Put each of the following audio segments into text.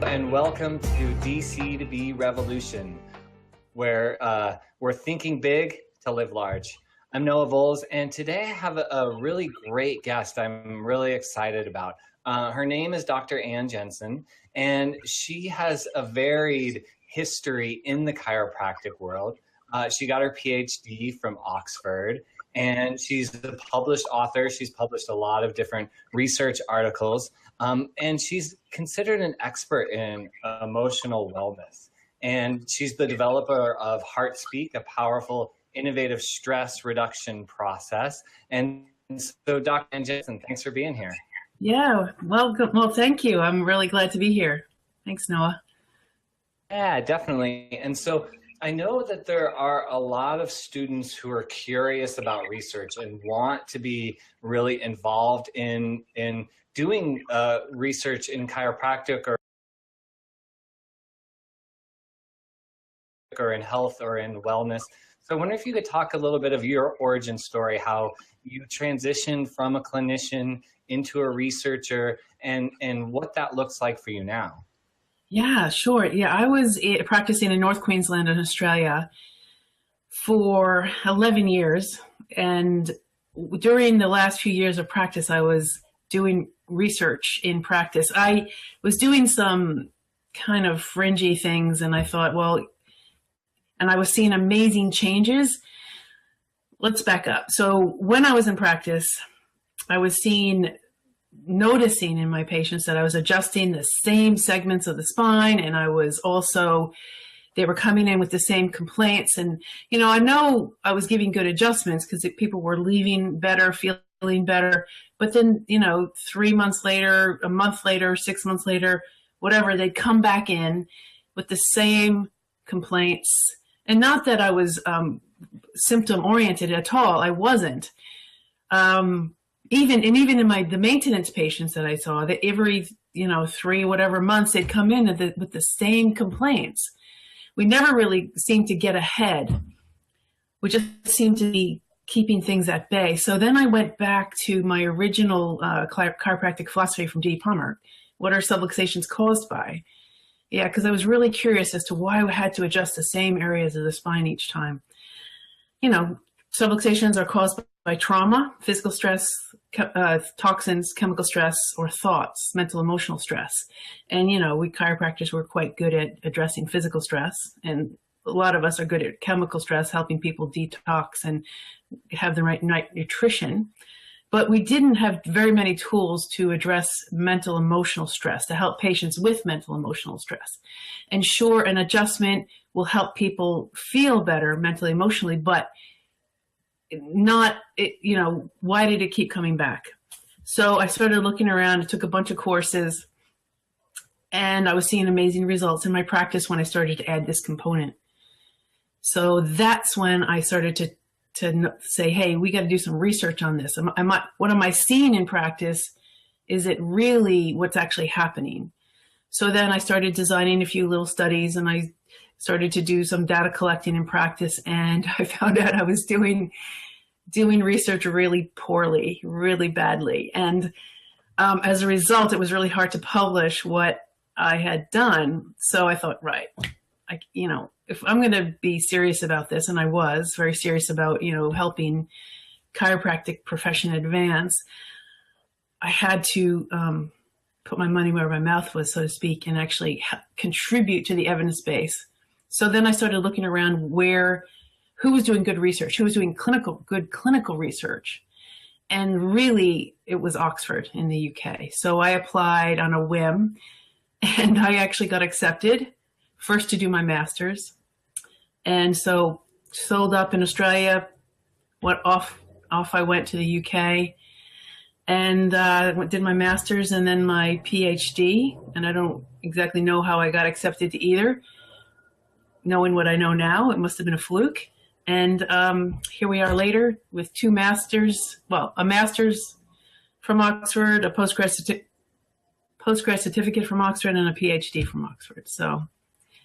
and welcome to DC2B Revolution, where we're thinking big to live large. I'm Noah Volz, and today I have a really great guest I'm really excited about. Her name is Dr. Jensen, and she has a varied history in the chiropractic world. She got her PhD from Oxford, and she's a published author. She's published a lot of different research articles, and she's considered an expert in emotional wellness. And she's the developer of HeartSpeak, a powerful, innovative stress reduction process. And so, Dr. Jensen, thanks for being here. Yeah, well, thank you. I'm really glad to be here. Thanks, Noah. Yeah, definitely. And so I know that there are a lot of students who are curious about research and want to be really involved in doing research in chiropractic or in health or in wellness. So I wonder if you could talk a little bit of your origin story, how you transitioned from a clinician into a researcher, and what that looks like for you now. Yeah, sure. Yeah, I was practicing in North Queensland in Australia for 11 years. And during the last few years of practice, I was doing research in practice. I was doing some kind of fringy things, and I thought, well, and I was seeing amazing changes. Let's back up. So when I was in practice, I was noticing in my patients that I was adjusting the same segments of the spine, and I was also, they were coming in with the same complaints. And, you know I was giving good adjustments because people were leaving better, feeling better. But then, 3 months later, a month later, 6 months later, whatever, they'd come back in with the same complaints. And not that I was symptom oriented at all. I wasn't. Even in the maintenance patients that I saw, that every 3 whatever months they'd come in with the same complaints. We never really seemed to get ahead. We just seemed to be keeping things at bay. So then I went back to my original chiropractic philosophy from D. Palmer. What are subluxations caused by? Yeah, because I was really curious as to why I had to adjust the same areas of the spine each time. Subluxations are caused by trauma, physical stress, toxins, chemical stress, or thoughts, mental, emotional stress. And, we chiropractors were quite good at addressing physical stress. And a lot of us are good at chemical stress, helping people detox and have the right nutrition. But we didn't have very many tools to address mental, emotional stress, to help patients with mental, emotional stress. And sure, an adjustment will help people feel better mentally, emotionally, but why did it keep coming back? So I started looking around, I took a bunch of courses, and I was seeing amazing results in my practice when I started to add this component. So that's when I started to say, hey, we got to do some research on this. What am I seeing in practice? Is it really what's actually happening? So then I started designing a few little studies, and I started to do some data collecting in practice, and I found out I was doing research really poorly, really badly. And as a result, it was really hard to publish what I had done. So I thought, right, if I'm going to be serious about this, and I was very serious about, helping chiropractic profession advance, I had to put my money where my mouth was, so to speak, and actually contribute to the evidence base. So then I started looking around who was doing good research, who was doing good clinical research. And really, it was Oxford in the UK. So I applied on a whim, and I actually got accepted first to do my master's. And so sold up in Australia, off I went to the UK, and did my master's and then my PhD. And I don't exactly know how I got accepted to either. Knowing what I know now, it must have been a fluke. And here we are later with 2 masters, well, a master's from Oxford, a postgrad certificate from Oxford, and a PhD from Oxford. So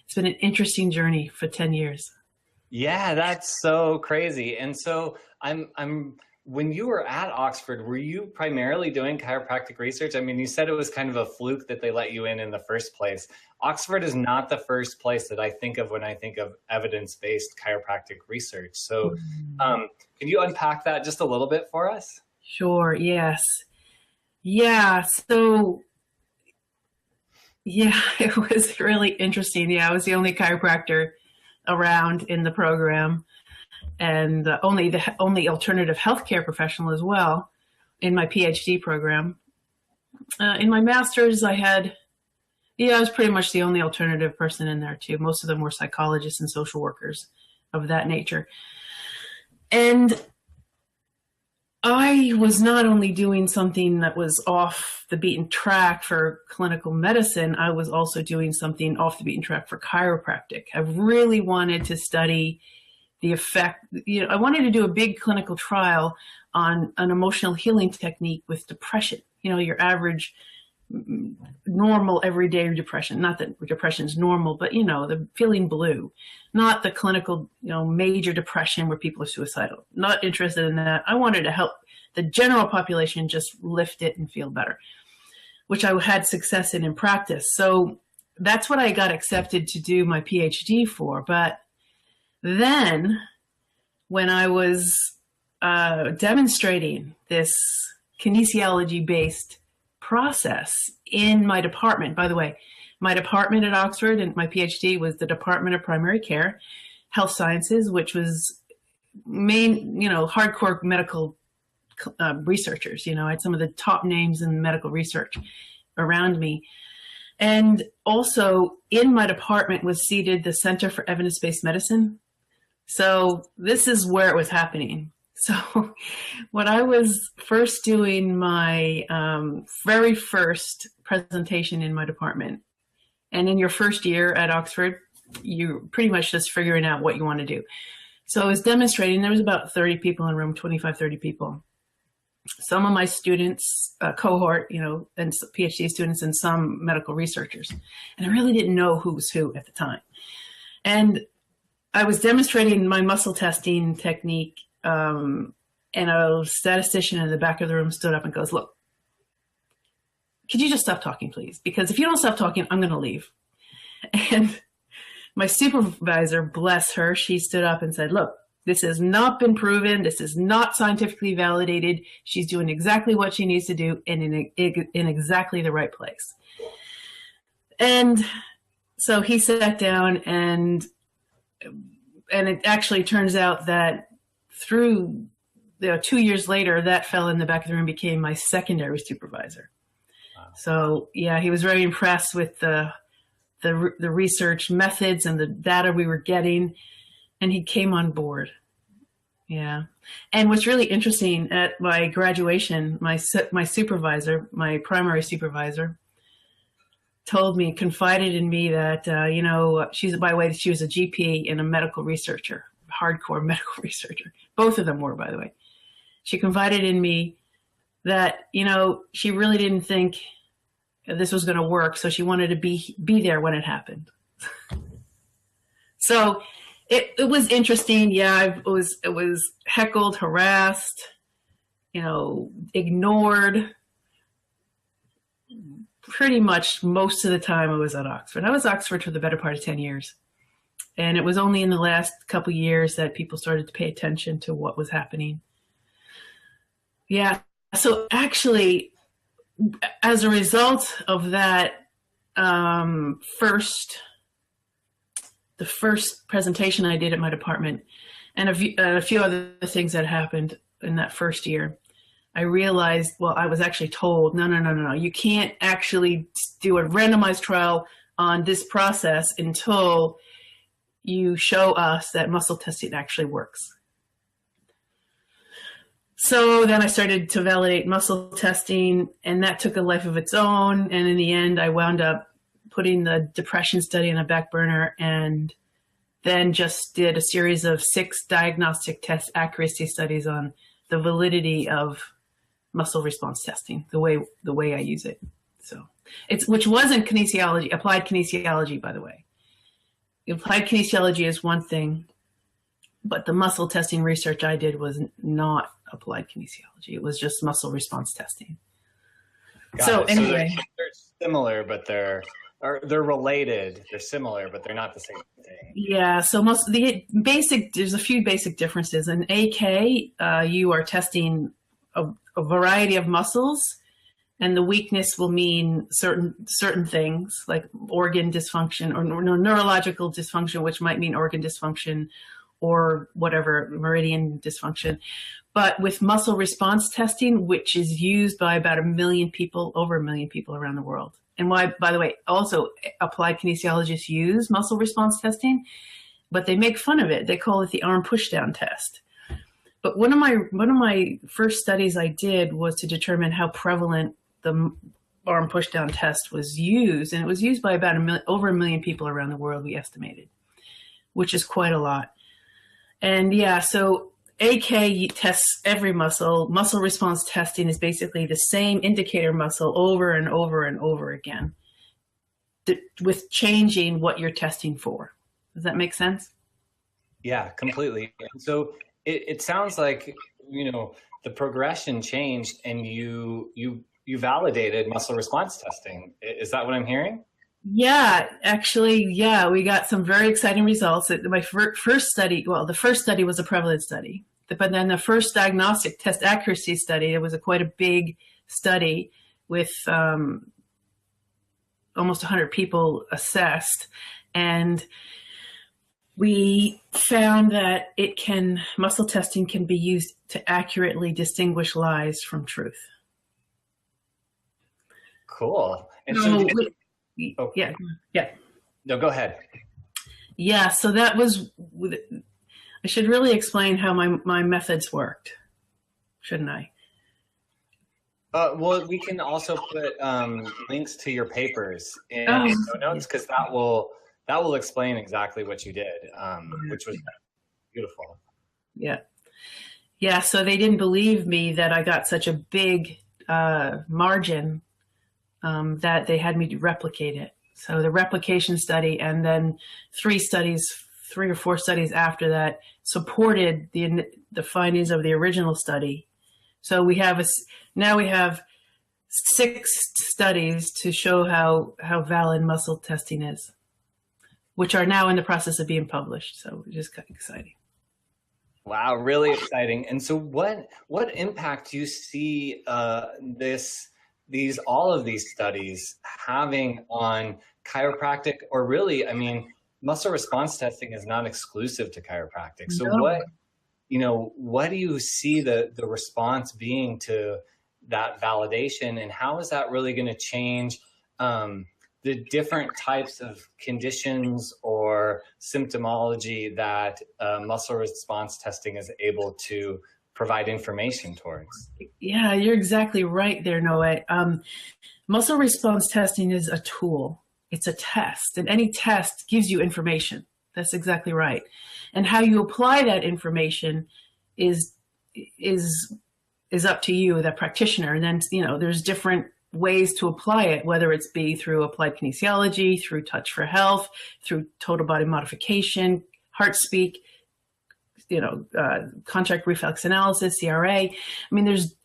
it's been an interesting journey for 10 years. Yeah, that's so crazy. And so I'm when you were at Oxford, were you primarily doing chiropractic research? I mean, you said it was kind of a fluke that they let you in the first place. Oxford is not the first place that I think of when I think of evidence-based chiropractic research. So can you unpack that just a little bit for us? Sure, yes. Yeah, so, yeah, it was really interesting. Yeah, I was the only chiropractor around in the program, and the only alternative healthcare professional as well in my PhD program. In my master's, I was pretty much the only alternative person in there too. Most of them were psychologists and social workers of that nature. And I was not only doing something that was off the beaten track for clinical medicine, I was also doing something off the beaten track for chiropractic. I really wanted to study the effect. I wanted to do a big clinical trial on an emotional healing technique with depression. Your average normal everyday depression. Not that depression is normal, but the feeling blue, not the clinical, major depression where people are suicidal. Not interested in that. I wanted to help the general population just lift it and feel better, which I had success in practice. So that's what I got accepted to do my PhD for. But then when I was demonstrating this kinesiology-based process in my department. By the way, my department at Oxford and my PhD was the Department of Primary Care, Health Sciences, which was hardcore medical researchers. I had some of the top names in medical research around me. And also in my department was seated the Center for Evidence-Based Medicine. So this is where it was happening. So when I was first doing my very first presentation in my department, and in your first year at Oxford, you're pretty much just figuring out what you want to do. So I was demonstrating. There was about 30 people in the room, 25, 30 people. Some of my students, cohort, and PhD students, and some medical researchers. And I really didn't know who was who at the time. And I was demonstrating my muscle testing technique. And a statistician in the back of the room stood up and goes, "Look, could you just stop talking, please? Because if you don't stop talking, I'm going to leave." And my supervisor, bless her, she stood up and said, "Look, this has not been proven. This is not scientifically validated. She's doing exactly what she needs to do and in exactly the right place." And so he sat down, and it actually turns out that through 2 years later, that fellow in the back of the room became my secondary supervisor. Wow. So yeah, he was very impressed with the research methods and the data we were getting, and he came on board. Yeah. And what's really interesting, at my graduation, my supervisor, my primary supervisor, confided in me that, she was a GP and a medical researcher, hardcore medical researcher. Both of them were, by the way. She confided in me that, she really didn't think this was going to work. So she wanted to be there when it happened. So it was interesting. Yeah, it was heckled, harassed, ignored. Pretty much most of the time I was at Oxford. I was at Oxford for the better part of 10 years. And it was only in the last couple of years that people started to pay attention to what was happening. Yeah. So actually, as a result of that, the first presentation I did at my department, and a few other things that happened in that first year, I realized, I was actually told, no, you can't actually do a randomized trial on this process until you show us that muscle testing actually works. So then I started to validate muscle testing, and that took a life of its own. And in the end, I wound up putting the depression study on a back burner, and then just did a series of 6 diagnostic test accuracy studies on the validity of muscle response testing, the way I use it. So which wasn't kinesiology, applied kinesiology, by the way. Applied kinesiology is one thing, but the muscle testing research I did was not applied kinesiology. It was just muscle response testing. Got So it. anyway, So they're similar, but they're related. They're similar, but they're not the same thing. yeah. So there's a few basic differences. In AK, you are testing a variety of muscles, and the weakness will mean certain things like organ dysfunction or neurological dysfunction, which might mean organ dysfunction or whatever, meridian dysfunction. But with muscle response testing, which is used by about over 1 million people around the world. And why, by the way, also applied kinesiologists use muscle response testing, but they make fun of it. They call it the arm pushdown test. But one of my first studies I did was to determine how prevalent the arm pushdown test was used, and it was used by about over 1 million people around the world, we estimated, which is quite a lot. And yeah, so AK tests every muscle. Muscle response testing is basically the same indicator muscle over and over and over again, with changing what you're testing for. Does that make sense? Yeah, completely. And so it sounds like, you know, the progression changed and you validated muscle response testing. Is that what I'm hearing? Yeah, actually, yeah, we got some very exciting results. My first study, well, the first study was a prevalence study, but then the first diagnostic test accuracy study, it was quite a big study with almost 100 people assessed. And we found that muscle testing can be used to accurately distinguish lies from truth. Cool. And so okay. Yeah. No, go ahead. Yeah, so that was, I should really explain how my methods worked, shouldn't I? Well, we can also put links to your papers in show notes, because that will explain exactly what you did, which was beautiful. Yeah. Yeah, so they didn't believe me that I got such a big margin that they had me to replicate it. So the replication study, and then 3 or 4 studies after that supported the findings of the original study. So we have now we have 6 studies to show how valid muscle testing is, which are now in the process of being published. So it's just kind of exciting. Wow, really exciting. And so what impact do you see all of these studies having on chiropractic? Or really, I mean, muscle response testing is not exclusive to chiropractic. So what do you see the response being to that validation, and how is that really going to change the different types of conditions or symptomology that muscle response testing is able to provide information towards? Yeah, you're exactly right there, Noah. Muscle response testing is a tool. It's a test, and any test gives you information. That's exactly right. And how you apply that information is up to you, the practitioner. And then, there's different ways to apply it, whether it's through applied kinesiology, through touch for health, through total body modification, heart speak, contract reflex analysis, CRA. I mean, there's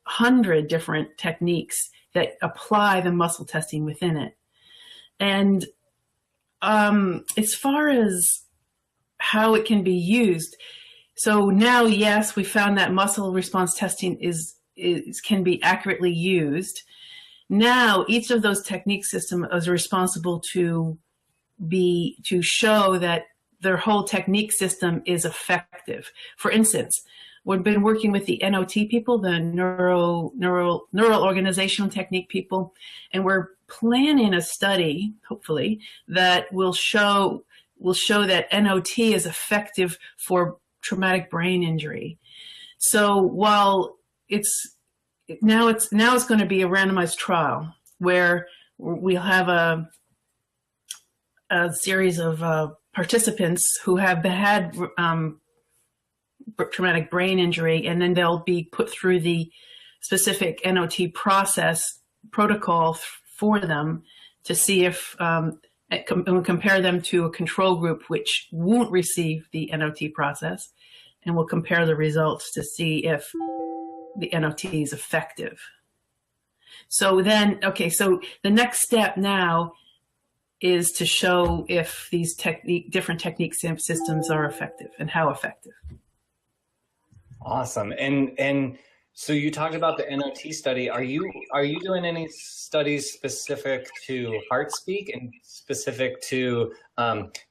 100 different techniques that apply the muscle testing within it. And as far as how it can be used, so now, yes, we found that muscle response testing can be accurately used. Now, each of those technique systems is responsible to show that their whole technique system is effective. For instance, we've been working with the NOT people, the neural organizational technique people, and we're planning a study, hopefully, that will show that NOT is effective for traumatic brain injury. So while it's going to be a randomized trial where we'll have a series of participants who have had traumatic brain injury, and then they'll be put through the specific NOT protocol for them to see if and compare them to a control group which won't receive the NOT process, and we'll compare the results to see if the NOT is effective. So then, okay, so the next step now is to show if these different technique systems are effective and how effective. Awesome. And so you talked about the NOT study. Are you doing any studies specific to heart speak and specific to,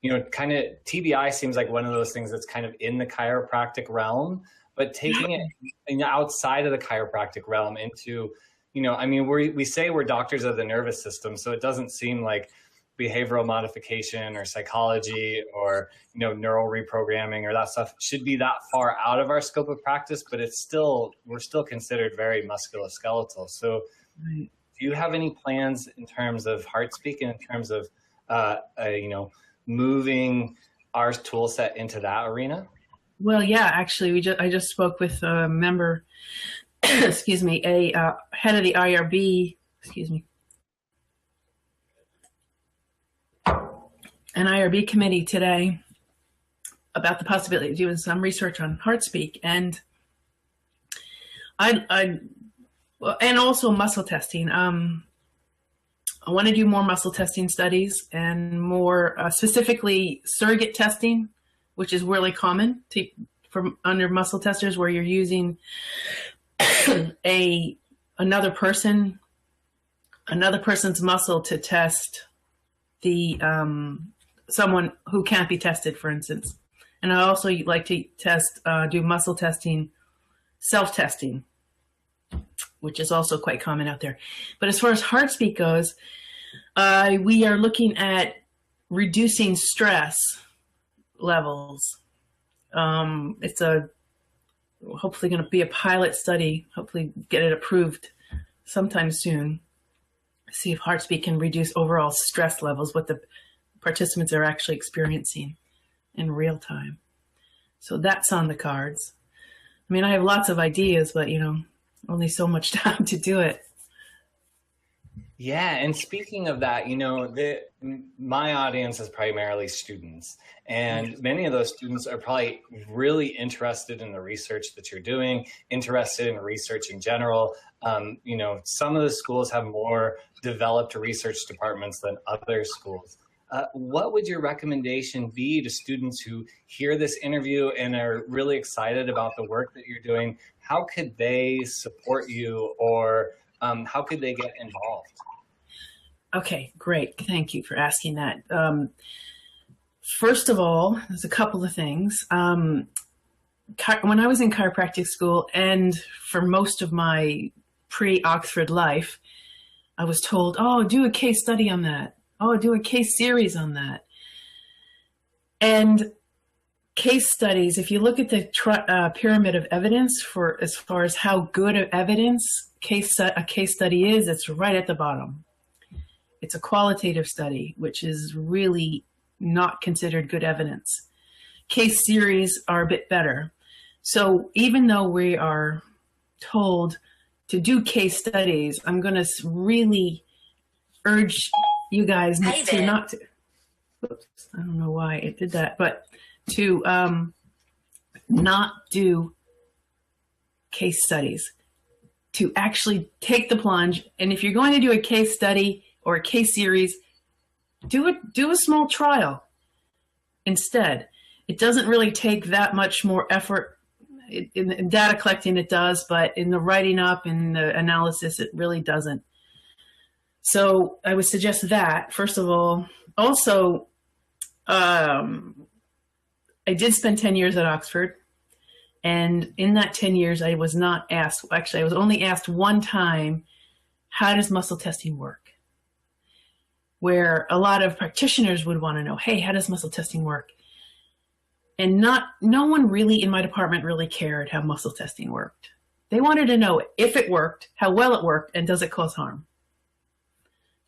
you know, kind of TBI seems like one of those things that's kind of in the chiropractic realm, but taking it outside of the chiropractic realm into, you know, I mean, we say we're doctors of the nervous system, so it doesn't seem like behavioral modification or psychology or, you know, neural reprogramming or that stuff should be that far out of our scope of practice, but we're still considered very musculoskeletal. So do you have any plans in terms of heart speak and in terms of, you know, moving our tool set into that arena? Well, yeah, actually, I just spoke with a member, excuse me, a head of the IRB, excuse me, an IRB committee today about the possibility of doing some research on heart speak, and and also muscle testing. I want to do more muscle testing studies and more specifically surrogate testing, which is really common from under muscle testers, where you're using another person's muscle to test the someone who can't be tested, for instance. And I also like to do muscle testing, self-testing, which is also quite common out there. But as far as heart speak goes, we are looking at reducing stress levels. It's hopefully going to be a pilot study, hopefully get it approved sometime soon. See if heart speak can reduce overall stress levels, what the participants are actually experiencing in real time. So that's on the cards. I mean, I have lots of ideas, but, you know, only so much time to do it. Yeah, and speaking of that, you know, my audience is primarily students, and many of those students are probably really interested in the research that you're doing, interested in research in general. You know, some of the schools have more developed research departments than other schools. What would your recommendation be to students who hear this interview and are really excited about the work that you're doing? How could they support you, or how could they get involved? Okay, great. Thank you for asking that. First of all, there's a couple of things. When I was in chiropractic school, and for most of my pre-Oxford life, I was told, oh, do a case study on that. Oh, do a case series on that. And case studies, if you look at the pyramid of evidence for as far as how good of evidence a case study is, it's right at the bottom. It's a qualitative study, which is really not considered good evidence. Case series are a bit better. So even though we are told to do case studies, I'm going to really urge you guys to not to, oops, I don't know why it did that, but to not do case studies, to actually take the plunge. And if you're going to do a case study or a case series, do a small trial instead. It doesn't really take that much more effort. In data collecting it does, but in the writing up and the analysis, it really doesn't. So I would suggest that, first of all. Also, I did spend 10 years at Oxford. And in that 10 years, I was not asked, actually, I was only asked one time, how does muscle testing work? Where a lot of practitioners would want to know, hey, how does muscle testing work? And no one really in my department really cared how muscle testing worked. They wanted to know if it worked, how well it worked, and does it cause harm?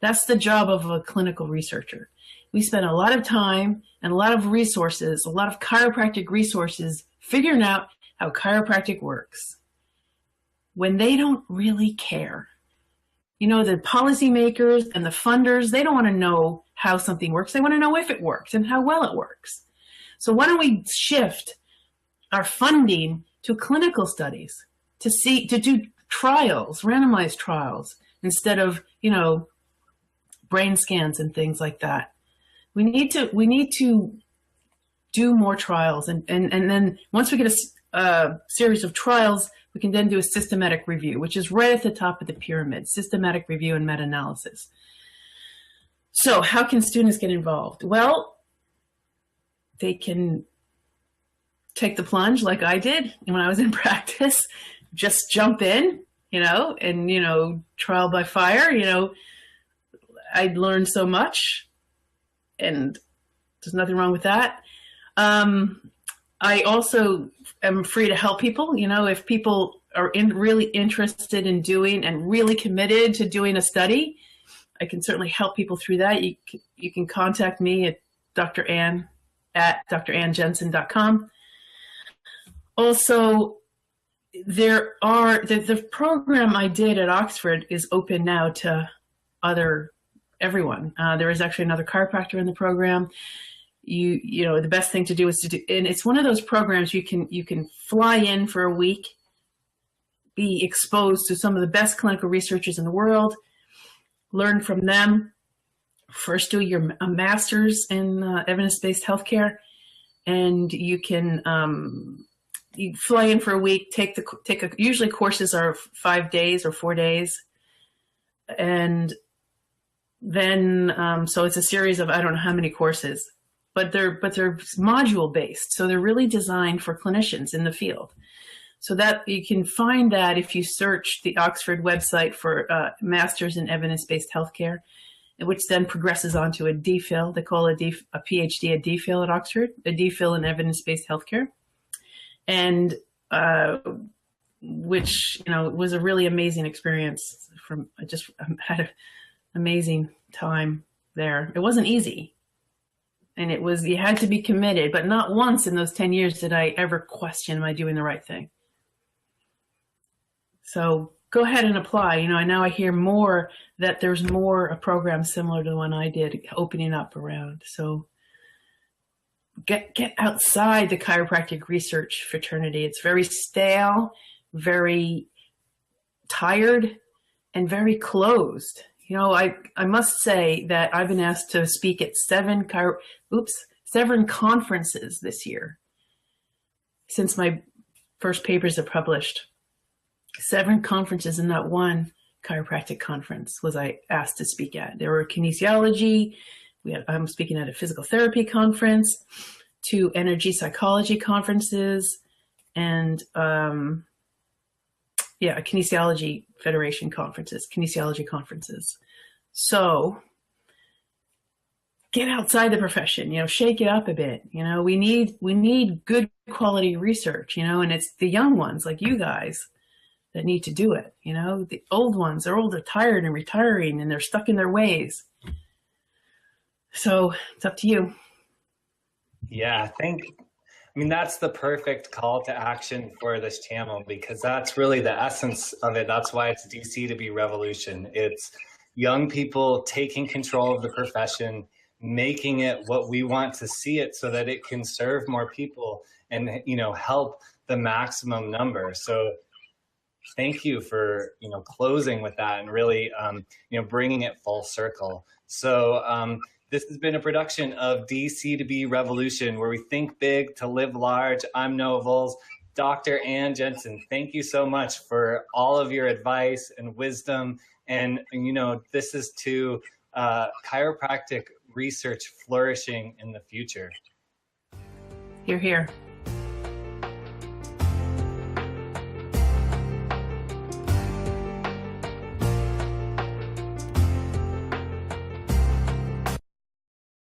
That's the job of a clinical researcher. We spend a lot of time and a lot of resources, a lot of chiropractic resources, figuring out how chiropractic works when they don't really care. You know, the policymakers and the funders, they don't want to know how something works. They want to know if it works and how well it works. So why don't we shift our funding to clinical studies, to do trials, randomized trials, instead of, you know, brain scans and things like that. We need to do more trials, and then once we get a series of trials, we can then do a systematic review, which is right at the top of the pyramid: systematic review and meta-analysis. So how can students get involved? Well, they can take the plunge like I did when I was in practice. Just jump in, you know, and, you know, trial by fire. You know, I learned so much, and there's nothing wrong with that. I also am free to help people. You know, if people are really interested in doing and really committed to doing a study, I can certainly help people through that. You can contact me at Dr. Ann at drannjensen.com. Also, the program I did at Oxford is open now to everyone. There is actually another chiropractor in the program. You know, the best thing to do is to do, and it's one of those programs you can fly in for a week, be exposed to some of the best clinical researchers in the world, learn from them. First, do a master's in evidence-based healthcare, and you can you fly in for a week. Usually courses are 5 days or 4 days, and then so it's a series of, I don't know how many courses, but they're module based, so they're really designed for clinicians in the field. So that you can find that if you search the Oxford website for Masters in Evidence-Based Healthcare, which then progresses onto a DPhil. They call a PhD a DPhil at Oxford, a DPhil in Evidence-Based Healthcare, and which, you know, was a really amazing experience. I just had an amazing time there. It wasn't easy, and you had to be committed, but not once in those 10 years did I ever question, am I doing the right thing? So go ahead and apply. You know, now I hear more that there's a program similar to the one I did opening up around. So get outside the chiropractic research fraternity. It's very stale, very tired, and very closed. You know, I must say that I've been asked to speak at 7 conferences this year since my first papers are published. 7 conferences, and not one chiropractic conference was I asked to speak at. There were kinesiology. I'm speaking at a physical therapy conference, 2 energy psychology conferences, and kinesiology federation kinesiology conferences. So get outside the profession, you know, shake it up a bit. You know, we need good quality research, you know, and it's the young ones like you guys that need to do it. You know, the old ones, they're tired and retiring, and they're stuck in their ways. So it's up to you. Yeah, that's the perfect call to action for this channel, because that's really the essence of it. That's why it's DC2B Revolution. It's young people taking control of the profession, making it what we want to see it, so that it can serve more people and, you know, help the maximum number. So thank you for, you know, closing with that and really, you know, bringing it full circle. So this has been a production of DC2B Revolution, where we think big to live large. I'm Noah Volz. Dr. Ann Jensen, thank you so much for all of your advice and wisdom. And, you know, this is to chiropractic research flourishing in the future. Hear, hear.